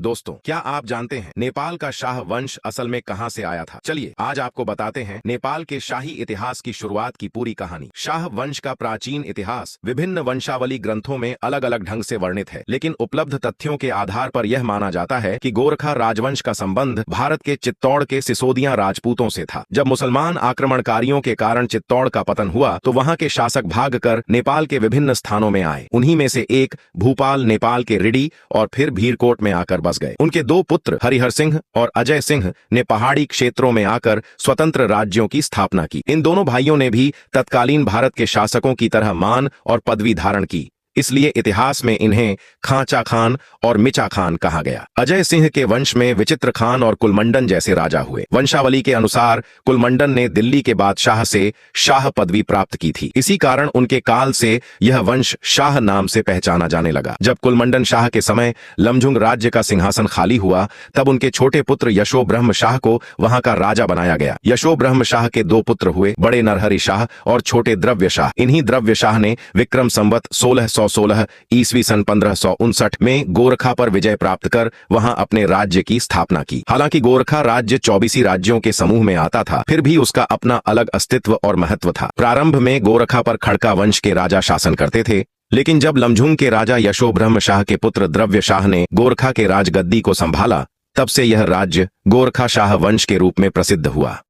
दोस्तों, क्या आप जानते हैं नेपाल का शाह वंश असल में कहां से आया था? चलिए आज आपको बताते हैं नेपाल के शाही इतिहास की शुरुआत की पूरी कहानी। शाह वंश का प्राचीन इतिहास विभिन्न वंशावली ग्रंथों में अलग अलग ढंग से वर्णित है, लेकिन उपलब्ध तथ्यों के आधार पर यह माना जाता है कि गोरखा राजवंश का संबंध भारत के चित्तौड़ के सिसोदिया राजपूतों से था। जब मुसलमान आक्रमणकारियों के कारण चित्तौड़ का पतन हुआ तो वहां के शासक भागकर नेपाल के विभिन्न स्थानों में आए। उन्हीं में से एक भूपाल नेपाल के रिडी और फिर भीरकोट में आकर बस गए। उनके दो पुत्र हरिहर सिंह और अजय सिंह ने पहाड़ी क्षेत्रों में आकर स्वतंत्र राज्यों की स्थापना की। इन दोनों भाइयों ने भी तत्कालीन भारत के शासकों की तरह मान और पदवी धारण की, इसलिए इतिहास में इन्हें खांचा खान और मिचा खान कहा गया। अजय सिंह के वंश में विचित्र खान और कुलमंडन जैसे राजा हुए। वंशावली के अनुसार कुलमंडन ने दिल्ली के बादशाह से शाह पदवी प्राप्त की थी। इसी कारण उनके काल से यह वंश शाह नाम से पहचाना जाने लगा। जब कुलमंडन शाह के समय लमझुंग राज्य का सिंहासन खाली हुआ, तब उनके छोटे पुत्र यशो ब्रह्म शाह को वहां का राजा बनाया गया। यशो ब्रह्म शाह के दो पुत्र हुए, बड़े नरहरि शाह और छोटे द्रव्य शाह। इन्हीं द्रव्य शाह ने विक्रम संवत 1616 ईस्वी सन 1559 में गोरखा पर विजय प्राप्त कर वहां अपने राज्य की स्थापना की। हालांकि गोरखा राज्य 24 राज्यों के समूह में आता था, फिर भी उसका अपना अलग अस्तित्व और महत्व था। प्रारंभ में गोरखा पर खड़का वंश के राजा शासन करते थे, लेकिन जब लमझुंग के राजा यशो ब्रह्म शाह के पुत्र द्रव्य शाह ने गोरखा के राजगद्दी को संभाला, तब से यह राज्य गोरखा शाह वंश के रूप में प्रसिद्ध हुआ।